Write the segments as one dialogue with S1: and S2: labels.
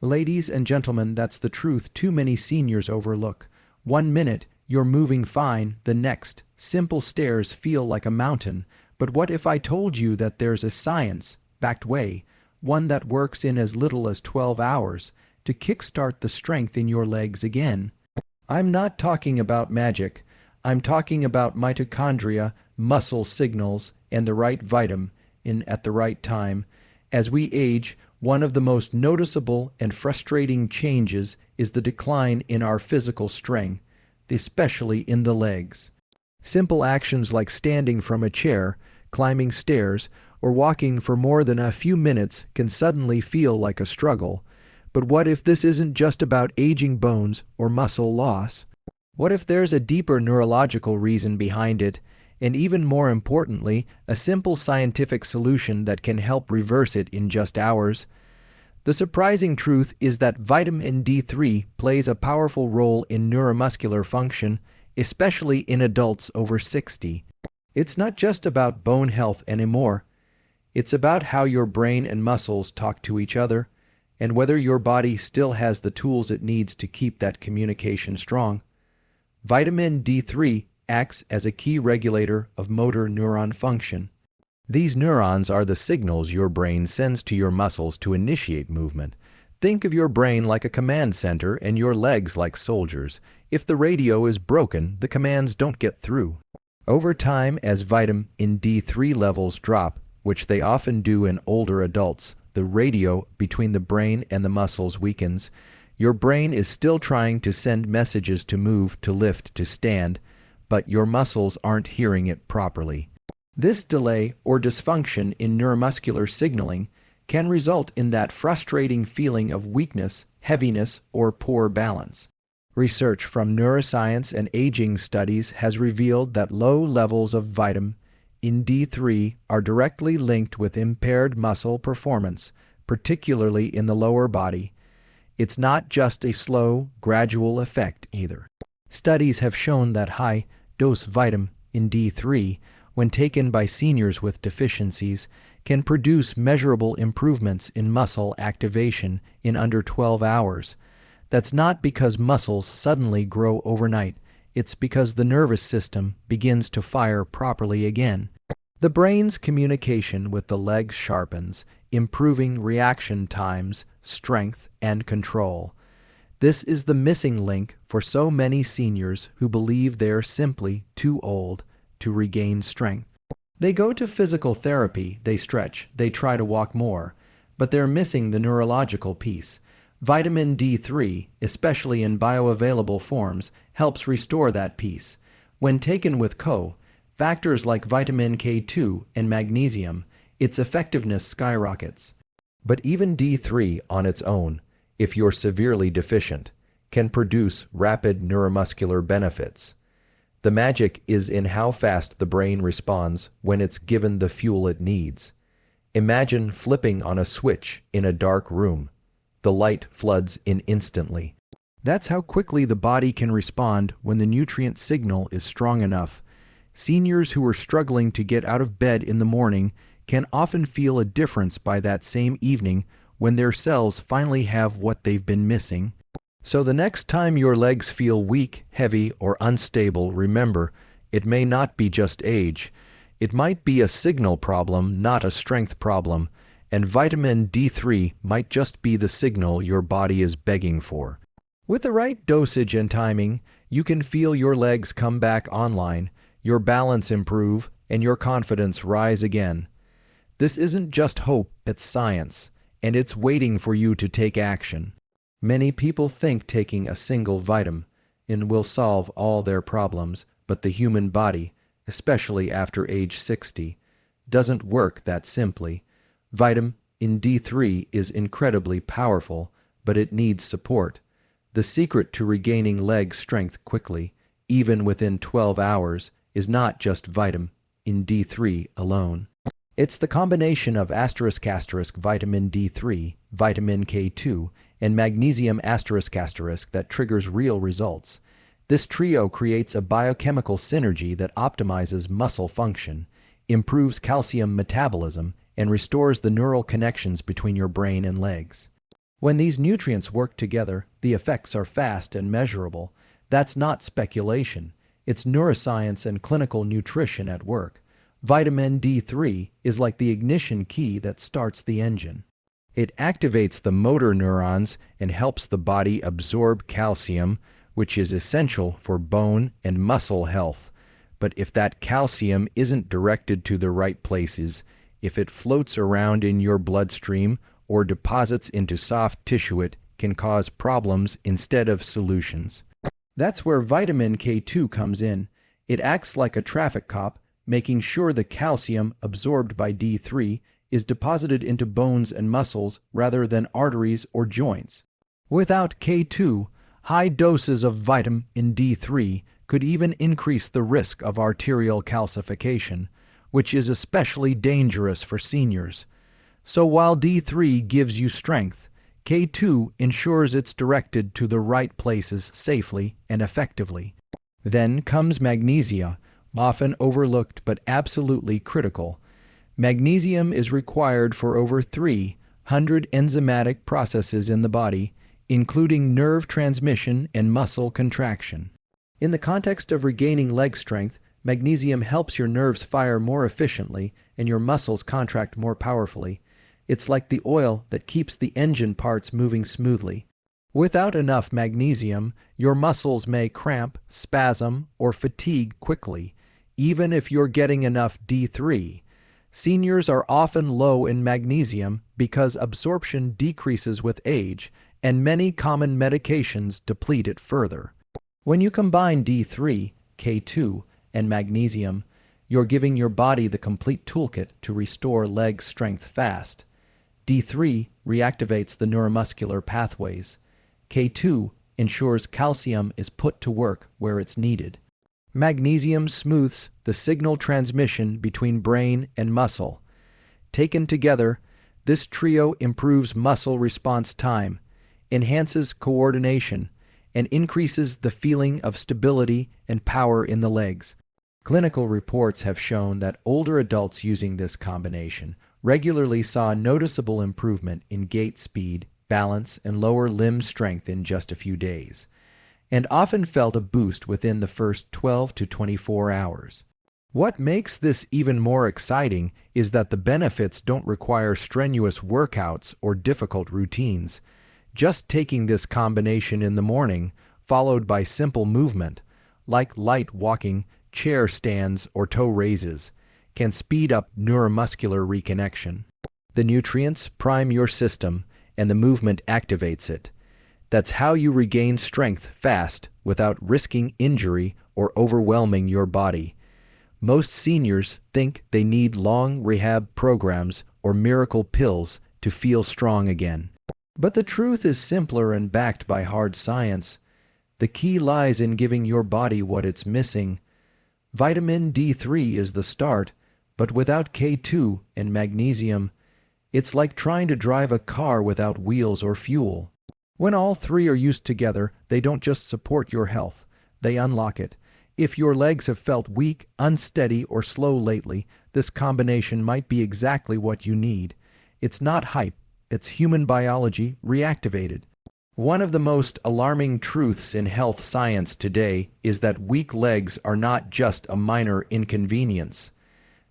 S1: Ladies and gentlemen, that's the truth too many seniors overlook. 1 minute, you're moving fine, the next, simple stairs feel like a mountain. But what if I told you that there's a science-backed way, one that works in as little as 12 hours, to kickstart the strength in your legs again? I'm not talking about magic. I'm talking about mitochondria, muscle signals, and the right vitamin in at the right time. As we age, one of the most noticeable and frustrating changes is the decline in our physical strength, especially in the legs. Simple actions like standing from a chair, climbing stairs, or walking for more than a few minutes can suddenly feel like a struggle. But what if this isn't just about aging bones or muscle loss? What if there's a deeper neurological reason behind it, and even more importantly, a simple scientific solution that can help reverse it in just hours? The surprising truth is that vitamin D3 plays a powerful role in neuromuscular function, especially in adults over 60. It's not just about bone health anymore. It's about how your brain and muscles talk to each other, and whether your body still has the tools it needs to keep that communication strong. Vitamin D3 acts as a key regulator of motor neuron function. These neurons are the signals your brain sends to your muscles to initiate movement. Think of your brain like a command center and your legs like soldiers. If the radio is broken, the commands don't get through. Over time, as vitamin D3 levels drop, which they often do in older adults, the radio between the brain and the muscles weakens. Your brain is still trying to send messages to move, to lift, to stand, but your muscles aren't hearing it properly. This delay or dysfunction in neuromuscular signaling can result in that frustrating feeling of weakness, heaviness, or poor balance. Research from neuroscience and aging studies has revealed that low levels of vitamin D3 are directly linked with impaired muscle performance, particularly in the lower body. It's not just a slow, gradual effect either. Studies have shown that high-dose vitamin D3, when taken by seniors with deficiencies, can produce measurable improvements in muscle activation in under 12 hours. That's not because muscles suddenly grow overnight. It's because the nervous system begins to fire properly again. The brain's communication with the legs sharpens, improving reaction times, strength, and control. This is the missing link for so many seniors who believe they're simply too old to regain strength. They go to physical therapy, they stretch, they try to walk more, but they're missing the neurological piece. Vitamin D3, especially in bioavailable forms, helps restore that piece. When taken with factors like vitamin K2 and magnesium, its effectiveness skyrockets. But even D3 on its own, if you're severely deficient, can produce rapid neuromuscular benefits. The magic is in how fast the brain responds when it's given the fuel it needs. Imagine flipping on a switch in a dark room. The light floods in instantly. That's how quickly the body can respond when the nutrient signal is strong enough. Seniors who are struggling to get out of bed in the morning can often feel a difference by that same evening when their cells finally have what they've been missing. So the next time your legs feel weak, heavy, or unstable, remember, it may not be just age. It might be a signal problem, not a strength problem, and vitamin D3 might just be the signal your body is begging for. With the right dosage and timing, you can feel your legs come back online, your balance improve, and your confidence rise again. This isn't just hope, it's science, and it's waiting for you to take action. Many people think taking a single vitamin will solve all their problems, but the human body, especially after age 60, doesn't work that simply. Vitamin D3 is incredibly powerful, but it needs support. The secret to regaining leg strength quickly, even within 12 hours, is not just vitamin D3 alone. It's the combination of vitamin D3, vitamin K2, and magnesium that triggers real results. This trio creates a biochemical synergy that optimizes muscle function, improves calcium metabolism, and restores the neural connections between your brain and legs. When these nutrients work together, the effects are fast and measurable. That's not speculation. It's neuroscience and clinical nutrition at work. Vitamin D3 is like the ignition key that starts the engine. It activates the motor neurons and helps the body absorb calcium, which is essential for bone and muscle health. But if that calcium isn't directed to the right places, if it floats around in your bloodstream or deposits into soft tissue, it can cause problems instead of solutions. That's where vitamin K2 comes in. It acts like a traffic cop, making sure the calcium absorbed by D3 is deposited into bones and muscles rather than arteries or joints. Without K2, high doses of vitamin D3 could even increase the risk of arterial calcification, which is especially dangerous for seniors. So while D3 gives you strength, K2 ensures it's directed to the right places safely and effectively. Then comes magnesia, often overlooked but absolutely critical. Magnesium is required for over 300 enzymatic processes in the body, including nerve transmission and muscle contraction. In the context of regaining leg strength, magnesium helps your nerves fire more efficiently and your muscles contract more powerfully. It's like the oil that keeps the engine parts moving smoothly. Without enough magnesium, your muscles may cramp, spasm, or fatigue quickly, even if you're getting enough D3. Seniors are often low in magnesium because absorption decreases with age, and many common medications deplete it further. When you combine D3, K2, and magnesium, you're giving your body the complete toolkit to restore leg strength fast. D3 reactivates the neuromuscular pathways. K2 ensures calcium is put to work where it's needed. Magnesium smooths the signal transmission between brain and muscle. Taken together, this trio improves muscle response time, enhances coordination, and increases the feeling of stability and power in the legs. Clinical reports have shown that older adults using this combination regularly saw noticeable improvement in gait speed, balance, and lower limb strength in just a few days, and often felt a boost within the first 12 to 24 hours. What makes this even more exciting is that the benefits don't require strenuous workouts or difficult routines. Just taking this combination in the morning, followed by simple movement, like light walking, chair stands, or toe raises, can speed up neuromuscular reconnection. The nutrients prime your system, and the movement activates it. That's how you regain strength fast without risking injury or overwhelming your body. Most seniors think they need long rehab programs or miracle pills to feel strong again. But the truth is simpler and backed by hard science. The key lies in giving your body what it's missing. Vitamin D3 is the start, but without K2 and magnesium, it's like trying to drive a car without wheels or fuel. When all three are used together, they don't just support your health, they unlock it. If your legs have felt weak, unsteady, or slow lately, this combination might be exactly what you need. It's not hype, it's human biology reactivated. One of the most alarming truths in health science today is that weak legs are not just a minor inconvenience.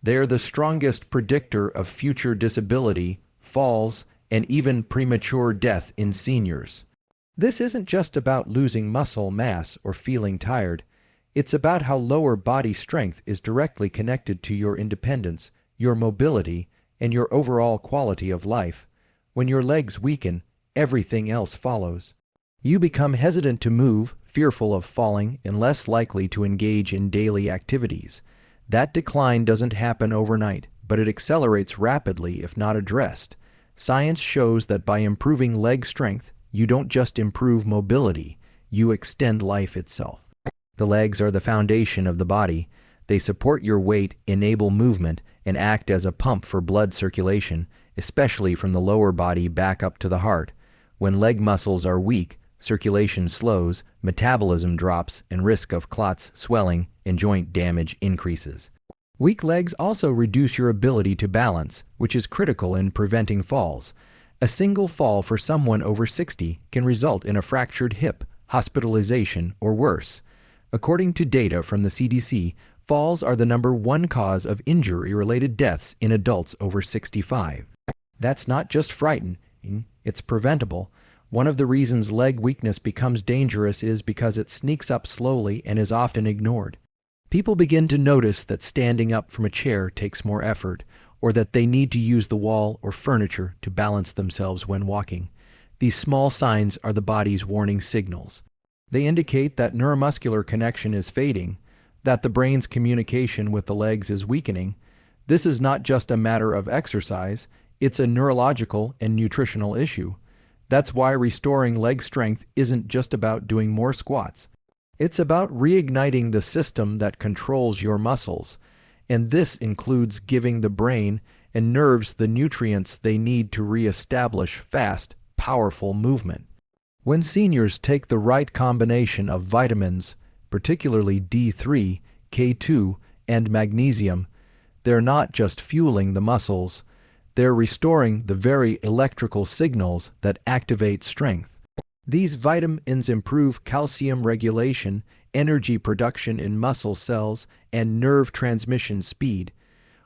S1: They're the strongest predictor of future disability, falls, and even premature death in seniors. This isn't just about losing muscle mass or feeling tired. It's about how lower body strength is directly connected to your independence, your mobility, and your overall quality of life. When your legs weaken, everything else follows. You become hesitant to move, fearful of falling, and less likely to engage in daily activities. That decline doesn't happen overnight, but it accelerates rapidly if not addressed. Science shows that by improving leg strength, you don't just improve mobility, you extend life itself. The legs are the foundation of the body. They support your weight, enable movement, and act as a pump for blood circulation, especially from the lower body back up to the heart. When leg muscles are weak, circulation slows, metabolism drops, and risk of clots, swelling, and joint damage increases. Weak legs also reduce your ability to balance, which is critical in preventing falls. A single fall for someone over 60 can result in a fractured hip, hospitalization, or worse. According to data from the CDC, falls are the #1 cause of injury-related deaths in adults over 65. That's not just frightening, it's preventable. One of the reasons leg weakness becomes dangerous is because it sneaks up slowly and is often ignored. People begin to notice that standing up from a chair takes more effort, or that they need to use the wall or furniture to balance themselves when walking. These small signs are the body's warning signals. They indicate that neuromuscular connection is fading, that the brain's communication with the legs is weakening. This is not just a matter of exercise, it's a neurological and nutritional issue. That's why restoring leg strength isn't just about doing more squats. It's about reigniting the system that controls your muscles, and this includes giving the brain and nerves the nutrients they need to reestablish fast, powerful movement. When seniors take the right combination of vitamins, particularly D3, K2, and magnesium, they're not just fueling the muscles, they're restoring the very electrical signals that activate strength. These vitamins improve calcium regulation, energy production in muscle cells, and nerve transmission speed.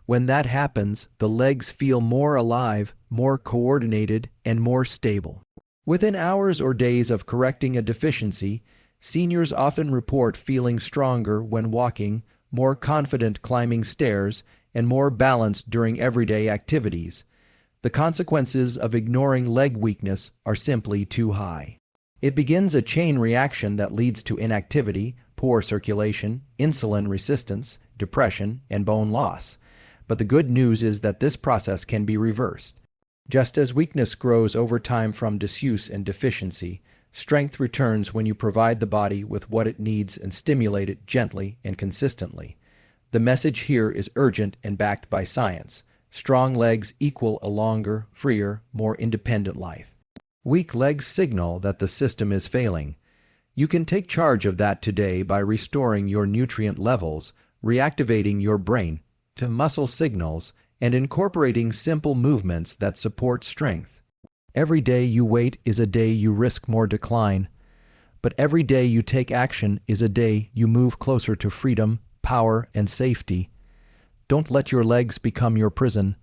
S1: When that happens, the legs feel more alive, more coordinated, and more stable. Within hours or days of correcting a deficiency, seniors often report feeling stronger when walking, more confident climbing stairs, and more balanced during everyday activities. The consequences of ignoring leg weakness are simply too high. It begins a chain reaction that leads to inactivity, poor circulation, insulin resistance, depression, and bone loss. But the good news is that this process can be reversed. Just as weakness grows over time from disuse and deficiency, strength returns when you provide the body with what it needs and stimulate it gently and consistently. The message here is urgent and backed by science. Strong legs equal a longer, freer, more independent life. Weak legs signal that the system is failing. You can take charge of that today by restoring your nutrient levels, reactivating your brain to muscle signals, and incorporating simple movements that support strength. Every day you wait is a day you risk more decline, but every day you take action is a day you move closer to freedom, power, and safety. Don't let your legs become your prison.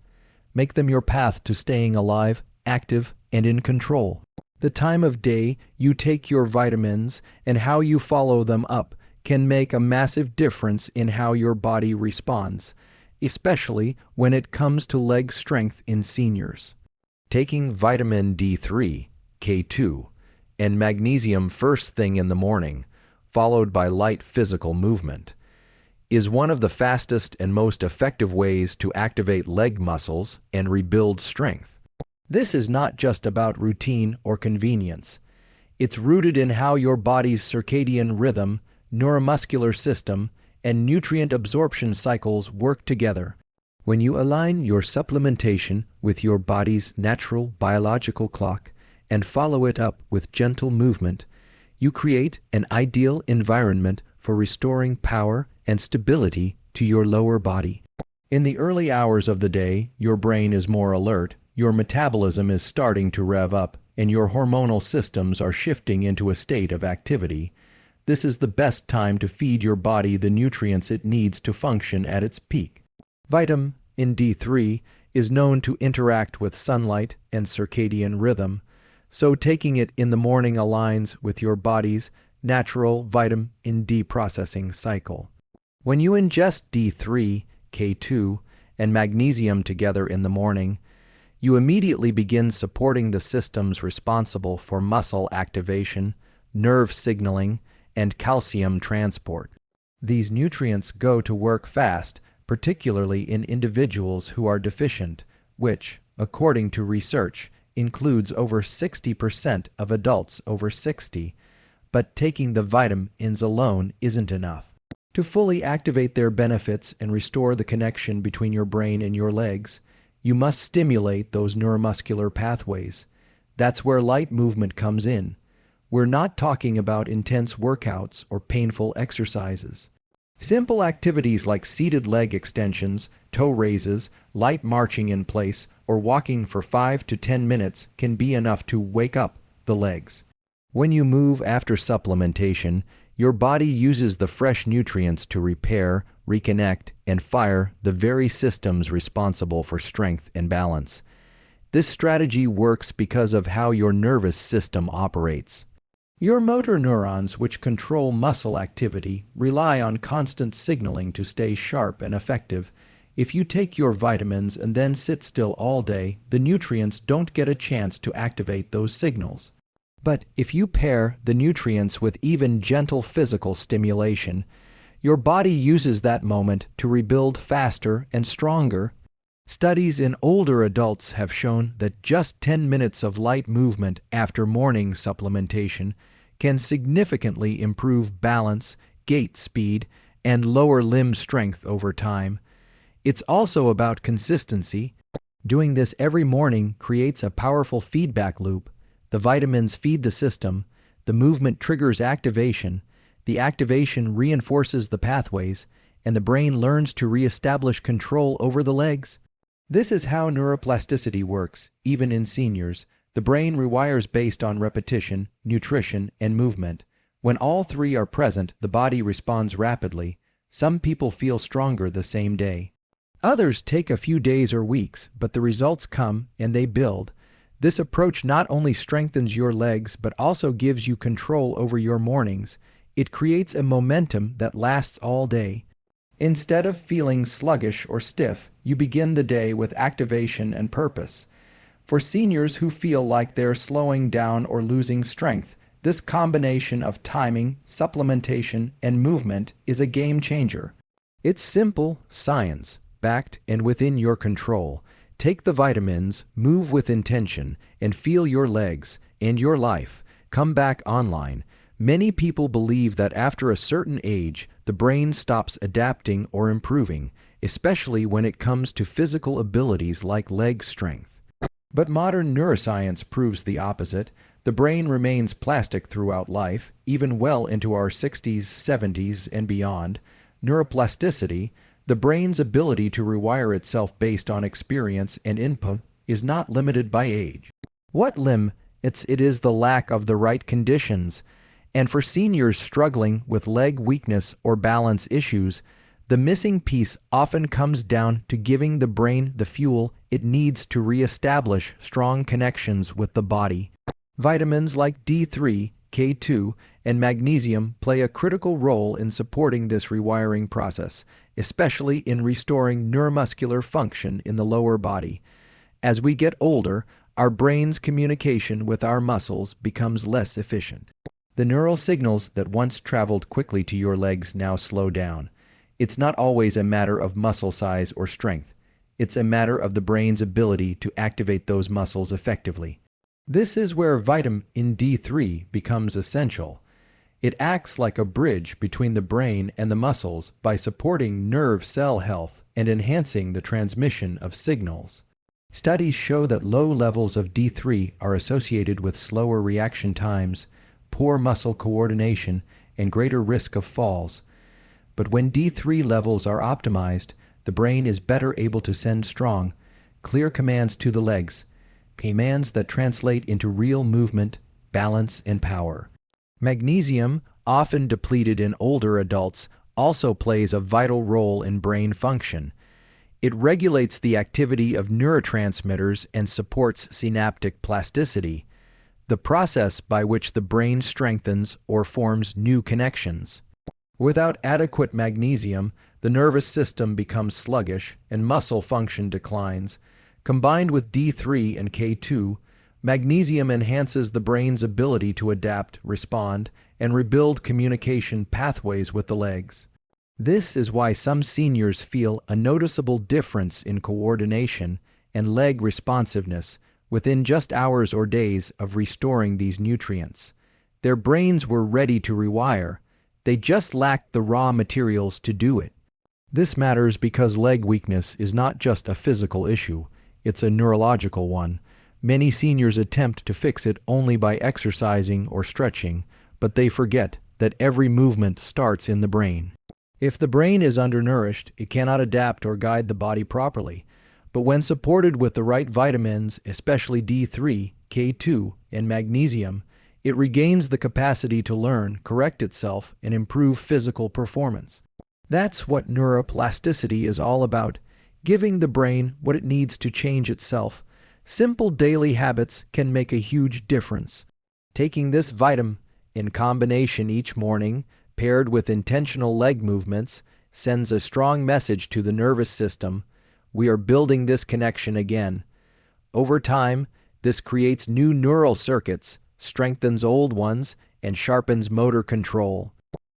S1: Make them your path to staying alive, active, and in control. The time of day you take your vitamins and how you follow them up can make a massive difference in how your body responds, especially when it comes to leg strength in seniors. Taking vitamin D3, K2, and magnesium first thing in the morning, followed by light physical movement, is one of the fastest and most effective ways to activate leg muscles and rebuild strength. This is not just about routine or convenience. It's rooted in how your body's circadian rhythm, neuromuscular system, and nutrient absorption cycles work together. When you align your supplementation with your body's natural biological clock and follow it up with gentle movement, you create an ideal environment for restoring power and stability to your lower body. In the early hours of the day, your brain is more alert, your metabolism is starting to rev up, and your hormonal systems are shifting into a state of activity. This is the best time to feed your body the nutrients it needs to function at its peak. Vitamin D3 is known to interact with sunlight and circadian rhythm, so taking it in the morning aligns with your body's natural vitamin D processing cycle. When you ingest D3, K2, and magnesium together in the morning, you immediately begin supporting the systems responsible for muscle activation, nerve signaling, and calcium transport. These nutrients go to work fast, particularly in individuals who are deficient, which, according to research, includes over 60% of adults over 60. But taking the vitamins alone isn't enough. To fully activate their benefits and restore the connection between your brain and your legs, you must stimulate those neuromuscular pathways. That's where light movement comes in. We're not talking about intense workouts or painful exercises. Simple activities like seated leg extensions, toe raises, light marching in place, or walking for 5 to 10 minutes can be enough to wake up the legs. When you move after supplementation, your body uses the fresh nutrients to repair, reconnect, and fire the very systems responsible for strength and balance. This strategy works because of how your nervous system operates. Your motor neurons, which control muscle activity, rely on constant signaling to stay sharp and effective. If you take your vitamins and then sit still all day, the nutrients don't get a chance to activate those signals. But if you pair the nutrients with even gentle physical stimulation, your body uses that moment to rebuild faster and stronger. Studies in older adults have shown that just 10 minutes of light movement after morning supplementation can significantly improve balance, gait speed, and lower limb strength over time. It's also about consistency. Doing this every morning creates a powerful feedback loop. The vitamins feed the system, the movement triggers activation, the activation reinforces the pathways, and the brain learns to reestablish control over the legs. This is how neuroplasticity works, even in seniors. The brain rewires based on repetition, nutrition, and movement. When all three are present, the body responds rapidly. Some people feel stronger the same day. Others take a few days or weeks, but the results come and they build. This approach not only strengthens your legs, but also gives you control over your mornings. It creates a momentum that lasts all day. Instead of feeling sluggish or stiff, you begin the day with activation and purpose. For seniors who feel like they're slowing down or losing strength, this combination of timing, supplementation, and movement is a game changer. It's simple science, backed and within your control. Take the vitamins, move with intention, and feel your legs and your life come back online. Many people believe that after a certain age, the brain stops adapting or improving, especially when it comes to physical abilities like leg strength. But modern neuroscience proves the opposite. The brain remains plastic throughout life, even well into our 60s, 70s, and beyond. Neuroplasticity, the brain's ability to rewire itself based on experience and input, is not limited by age. What limits it is the lack of the right conditions. And for seniors struggling with leg weakness or balance issues, the missing piece often comes down to giving the brain the fuel it needs to reestablish strong connections with the body. Vitamins like D3, K2, and magnesium play a critical role in supporting this rewiring process, especially in restoring neuromuscular function in the lower body. As we get older, our brain's communication with our muscles becomes less efficient. The neural signals that once traveled quickly to your legs now slow down. It's not always a matter of muscle size or strength. It's a matter of the brain's ability to activate those muscles effectively. This is where vitamin D3 becomes essential. It acts like a bridge between the brain and the muscles by supporting nerve cell health and enhancing the transmission of signals. Studies show that low levels of D3 are associated with slower reaction times, poor muscle coordination, and greater risk of falls. But when D3 levels are optimized, the brain is better able to send strong, clear commands to the legs, commands that translate into real movement, balance, and power. Magnesium, often depleted in older adults, also plays a vital role in brain function. It regulates the activity of neurotransmitters and supports synaptic plasticity, the process by which the brain strengthens or forms new connections. Without adequate magnesium, the nervous system becomes sluggish and muscle function declines. Combined with D3 and K2, magnesium enhances the brain's ability to adapt, respond, and rebuild communication pathways with the legs. This is why some seniors feel a noticeable difference in coordination and leg responsiveness within just hours or days of restoring these nutrients. Their brains were ready to rewire. They just lacked the raw materials to do it. This matters because leg weakness is not just a physical issue, it's a neurological one. Many seniors attempt to fix it only by exercising or stretching, but they forget that every movement starts in the brain. If the brain is undernourished, it cannot adapt or guide the body properly. But when supported with the right vitamins, especially D3, K2, and magnesium, it regains the capacity to learn, correct itself, and improve physical performance. That's what neuroplasticity is all about, giving the brain what it needs to change itself. Simple daily habits can make a huge difference. Taking this vitamin in combination each morning, paired with intentional leg movements, sends a strong message to the nervous system. We are building this connection again. Over time, this creates new neural circuits, strengthens old ones, and sharpens motor control.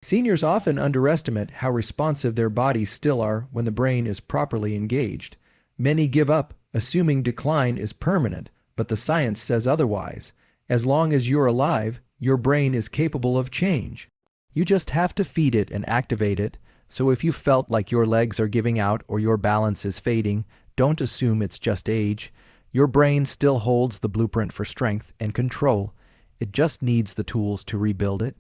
S1: Seniors often underestimate how responsive their bodies still are when the brain is properly engaged. Many give up, assuming decline is permanent, but the science says otherwise. As long as you're alive, your brain is capable of change. You just have to feed it and activate it, so if you felt like your legs are giving out or your balance is fading, don't assume it's just age. Your brain still holds the blueprint for strength and control. It just needs the tools to rebuild it.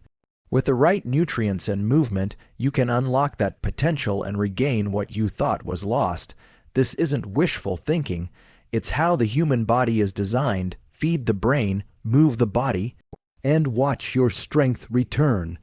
S1: With the right nutrients and movement, you can unlock that potential and regain what you thought was lost. This isn't wishful thinking. It's how the human body is designed. Feed the brain, move the body, and watch your strength return.